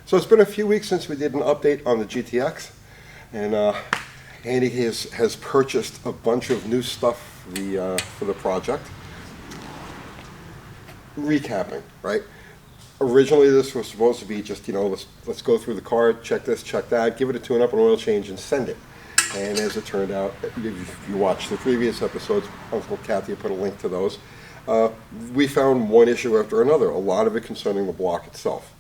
So it's been a few weeks since we did an update on the GTX, and Andy has purchased a bunch of new stuff for the project. Recapping, right? Originally this was supposed to be just, let's go through the car, check this, check that, give it a tune-up and oil change and send it. And as it turned out, if you watched the previous episodes, Uncle Kathy put a link to those, we found one issue after another, a lot of it concerning the block itself.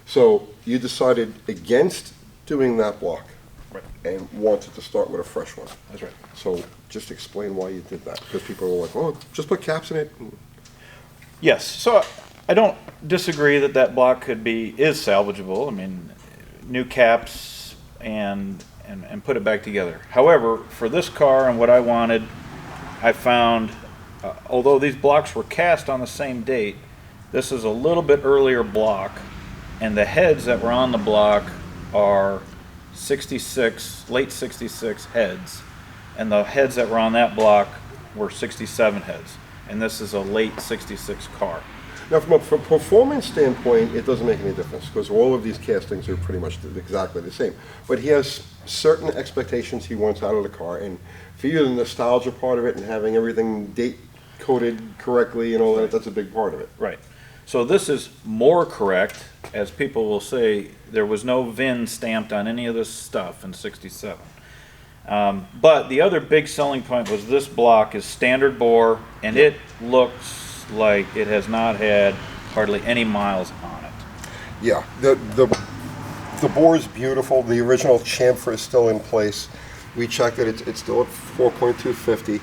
So you decided against doing that block, right, and wanted to start with a fresh one. That's right. So just explain why you did that, because people were like, oh, just put caps in it. Yes, so I don't disagree that block is salvageable. I mean, new caps and put it back together. However, for this car and what I wanted, I found, although these blocks were cast on the same date, this is a little bit earlier block, and the heads that were on the block are late 66 heads, and the heads that were on that block were 67 heads, and this is a late 66 car. Now, from a performance standpoint, it doesn't make any difference, because all of these castings are pretty much exactly the same. But he has certain expectations he wants out of the car, and for you, the nostalgia part of it and having everything date-coded correctly and all that, that's a big part of it. Right. So this is more correct, as people will say, there was no VIN stamped on any of this stuff in 67. But the other big selling point was this block is standard bore, and it looks like it has not had hardly any miles on it. Yeah, the bore is beautiful. The original chamfer is still in place. We checked it, it's still at 4.250.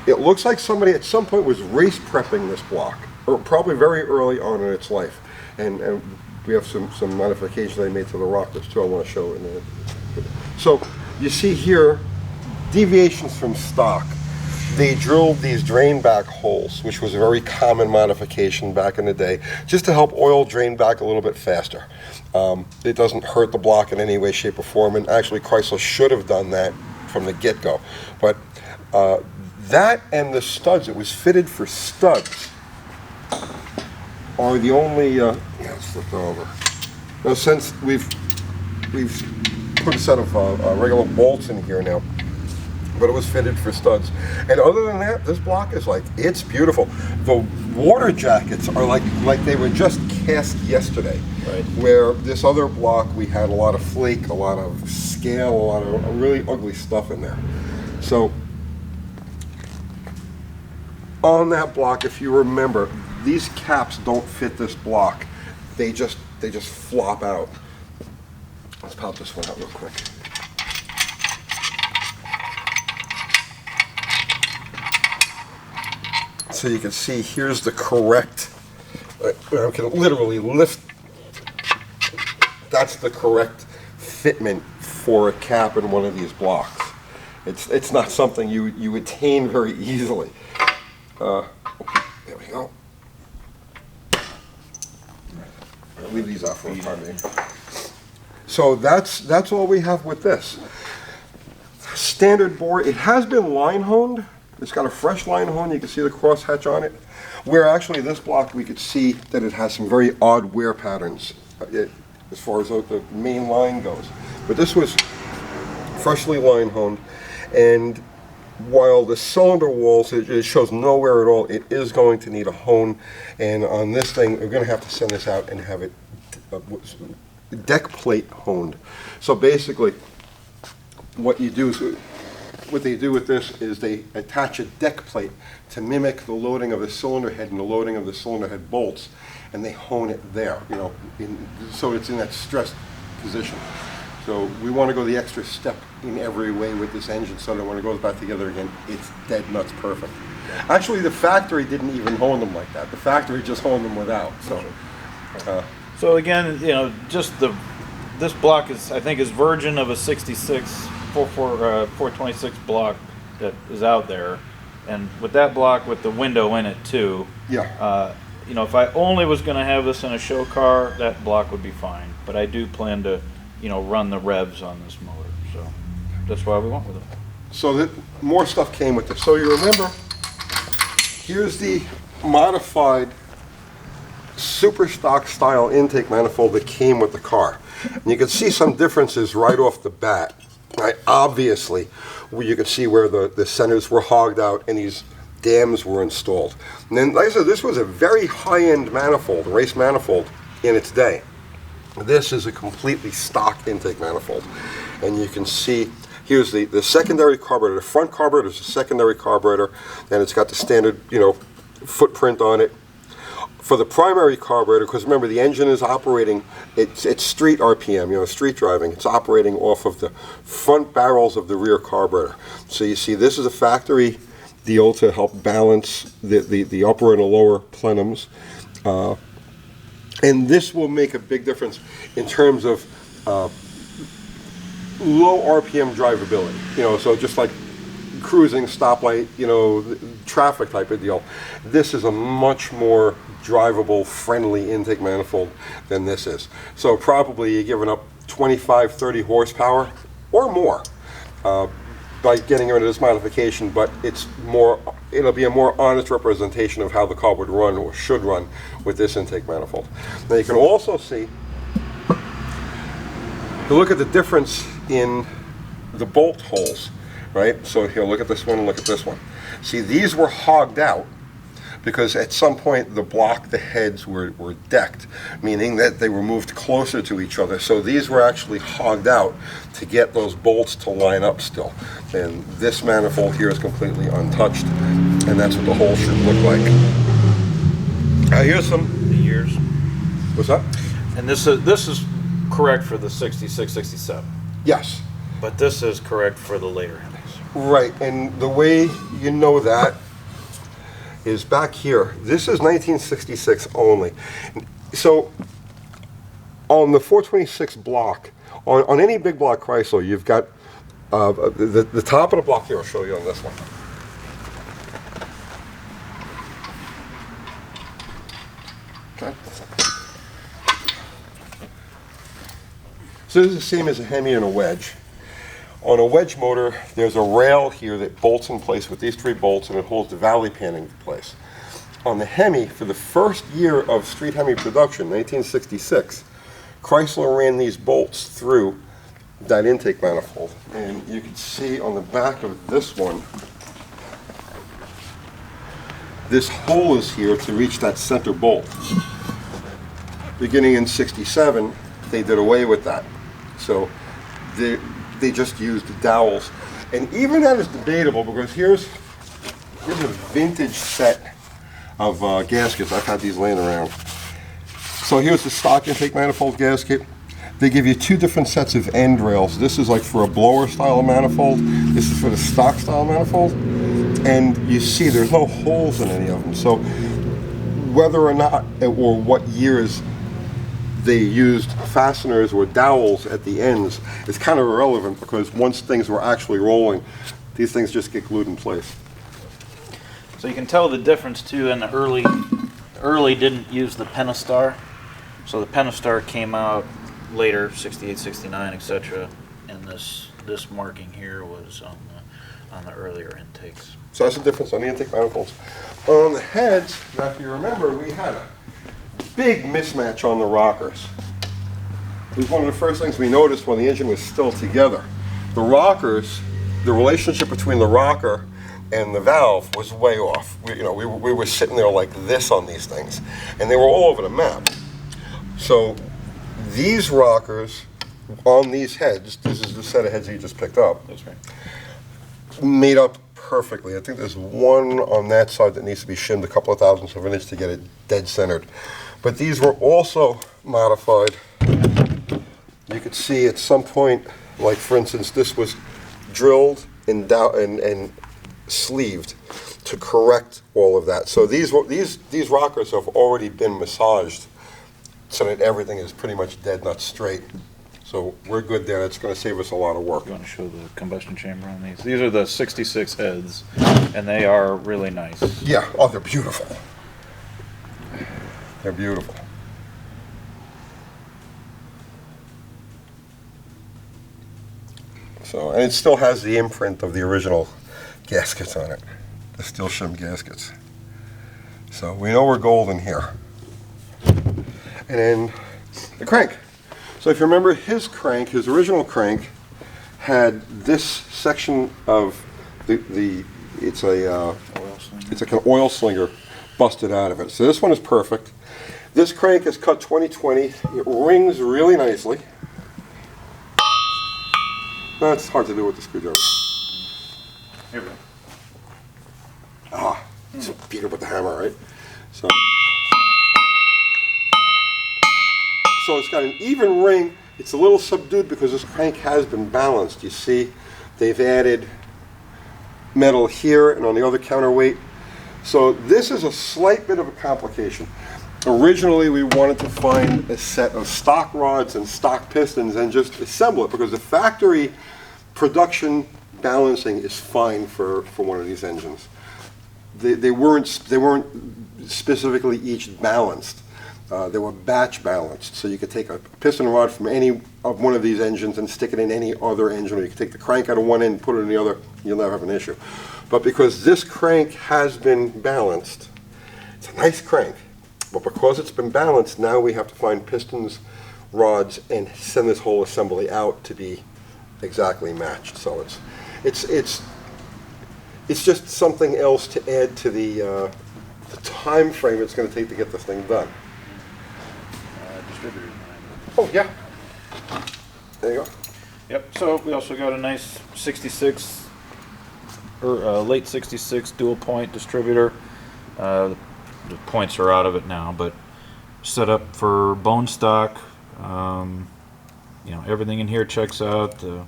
It looks like somebody at some point was race prepping this block, or probably very early on in its life. And we have some modifications they made to the rockers too, I want to show in there. So you see here, deviations from stock. They drilled these drain back holes, which was a very common modification back in the day, just to help oil drain back a little bit faster. It doesn't hurt the block in any way, shape, or form, and actually Chrysler should have done that from the get-go. But that and the studs, it was fitted for studs, are the only, let's flip it over. Now, since we've put a set of regular bolts in here now, but it was fitted for studs. And other than that, this block is it's beautiful. The water jackets are like they were just cast yesterday. Right. Where this other block, we had a lot of flake, a lot of scale, a lot of really ugly stuff in there. So on that block, if you remember, these caps don't fit this block. They just flop out. Let's pop this one out real quick. So you can see here's the correct, I can literally lift, that's the correct fitment for a cap in one of these blocks. It's not something you attain very easily. There we go. I'll leave these off for a time being. So that's all we have with this. Standard bore, it has been line honed. It's got a fresh line hone. You can see the crosshatch on it. Where actually this block, we could see that it has some very odd wear patterns as far as the main line goes. But this was freshly line honed. And while the cylinder walls, it shows no wear at all, it is going to need a hone. And on this thing, we're going to have to send this out and have it deck plate honed. So basically, what they do with this is they attach a deck plate to mimic the loading of the cylinder head and the loading of the cylinder head bolts, and they hone it there, so it's in that stressed position. So we want to go the extra step in every way with this engine, so that when it goes back together again, it's dead nuts perfect. Actually, the factory didn't even hone them like that. The factory just honed them without. So again, just this block is, I think, is virgin of a 66 426 block that is out there, and with that block with the window in it too. Yeah. If I only was going to have this in a show car, that block would be fine. But I do plan to, run the revs on this motor, so that's why we went with it. So that more stuff came with this. So you remember, here's the modified super stock style intake manifold that came with the car. And you can see some differences right off the bat. Right? Obviously, you can see where the centers were hogged out and these dams were installed. And then, like I said, this was a very high-end manifold, race manifold in its day. This is a completely stock intake manifold. And you can see, here's the secondary carburetor. The front carburetor is a secondary carburetor, and it's got the standard, footprint on it. For the primary carburetor, because remember the engine is operating, it's street RPM, street driving. It's operating off of the front barrels of the rear carburetor. So you see this is a factory deal to help balance the upper and the lower plenums. And this will make a big difference in terms of low RPM drivability. So just like cruising, stoplight, traffic type of deal. This is a much more drivable, friendly intake manifold than this is. So probably you're giving up 25, 30 horsepower or more by getting rid of this modification, but it'll be a more honest representation of how the car would run or should run with this intake manifold. Now you can also see, look at the difference in the bolt holes, right? So here, look at this one and look at this one. See, these were hogged out because at some point the heads were decked, meaning that they were moved closer to each other. So these were actually hogged out to get those bolts to line up still. And this manifold here is completely untouched, and that's what the hole should look like. Now here's some The years. What's that? And this is correct for the 66, 67. Yes. But this is correct for the later Hemis. Right, and the way you know that is back here. This is 1966 only. So on the 426 block, on any big block Chrysler, you've got the top of the block here. I'll show you on this one. Okay. So this is the same as a Hemi and a wedge. On a wedge motor, there's a rail here that bolts in place with these three bolts, and it holds the valley panning in place. On the Hemi, for the first year of street Hemi production, 1966, Chrysler ran these bolts through that intake manifold. And you can see on the back of this one, this hole is here to reach that center bolt. Beginning in 67, they did away with that. So they just used dowels. And even that is debatable, because here's a vintage set of gaskets. I've had these laying around. So here's the stock intake manifold gasket. They give you two different sets of end rails. This is like for a blower style manifold. This is for the stock style manifold. And you see there's no holes in any of them. So whether or not, or what years they used fasteners or dowels at the ends is kind of irrelevant, because once things were actually rolling, these things just get glued in place. So you can tell the difference too. In the early didn't use the Pentastar. So the Pentastar came out later, 68, 69, etc. And this marking here was on the earlier intakes. So that's the difference on the intake manifolds. On the heads, now if you remember, we had a big mismatch on the rockers. It was one of the first things we noticed when the engine was still together. The rockers, the relationship between the rocker and the valve was way off. We were sitting there like this on these things, and they were all over the map. So these rockers on these heads, this is the set of heads that you just picked up. That's right. Made up perfectly. I think there's one on that side that needs to be shimmed a couple of thousandths of an inch to get it dead centered. But these were also modified. You could see at some point, like for instance, this was drilled and sleeved to correct all of that. So these rockers have already been massaged so that everything is pretty much dead nut straight. So we're good there. It's going to save us a lot of work. You want to show the combustion chamber on these? These are the 66 heads, and they are really nice. Yeah. Oh, they're beautiful. They're beautiful. So, and it still has the imprint of the original gaskets on it, the steel shim gaskets. So we know we're golden here. and then the crank. So if you remember, his crank, his original crank, had this section of it's like an oil slinger busted out of it. So this one is perfect. This crank is cut 20/20. It rings really nicely. That's hard to do with the screwdriver. Here we go. Ah, it's a beat it with the hammer, right? So it's got an even ring. It's a little subdued because this crank has been balanced. You see, they've added metal here and on the other counterweight. So this is a slight bit of a complication. Originally, we wanted to find a set of stock rods and stock pistons and just assemble it, because the factory production balancing is fine for one of these engines. They weren't specifically each balanced. They were batch balanced, so you could take a piston rod from any of one of these engines and stick it in any other engine, or you could take the crank out of one end and put it in the other. You'll never have an issue. But because this crank has been balanced, it's a nice crank. But because it's been balanced, now we have to find pistons, rods, and send this whole assembly out to be exactly matched. So it's just something else to add to the time frame it's going to take to get this thing done. Distributor. Oh yeah, there you go. Yep. So we also got a nice 66 or late 66 dual point distributor. The points are out of it now, but set up for bone stock. You know, everything in here checks out. The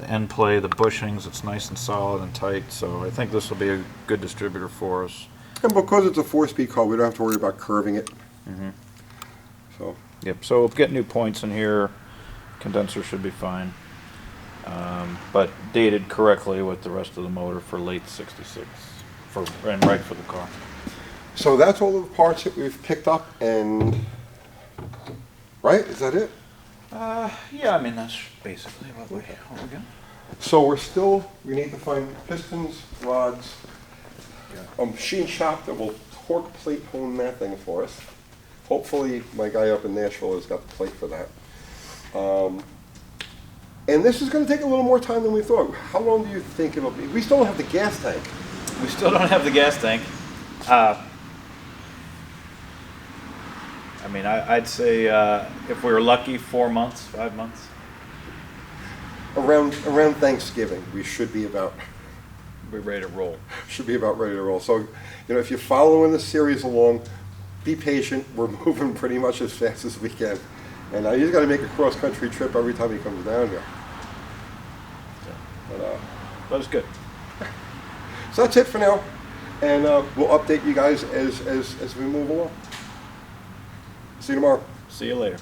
end play, the bushings, it's nice and solid and tight. So I think this will be a good distributor for us. And because it's a 4-speed car, we don't have to worry about curving it. Mm-hmm. So. Yep. So we'll get new points in here. Condenser should be fine, but dated correctly with the rest of the motor for late 66 and right for the car. So that's all of the parts that we've picked up, and right? Is that it? Yeah, I mean, that's basically what we got. So we need to find pistons, rods, a machine shop that will torque plate hone that thing for us. Hopefully my guy up in Nashville has got the plate for that. And this is going to take a little more time than we thought. How long do you think it'll be? We still don't have the gas tank. We still don't have the gas tank. I mean, I'd say if we were lucky, 4 months, 5 months. Around Thanksgiving, we should be about ready to roll. ready to roll. So, if you're following the series along, be patient. We're moving pretty much as fast as we can, and he's got to make a cross-country trip every time he comes down here. But it's good. So that's it for now, and we'll update you guys as we move along. See you tomorrow. See you later.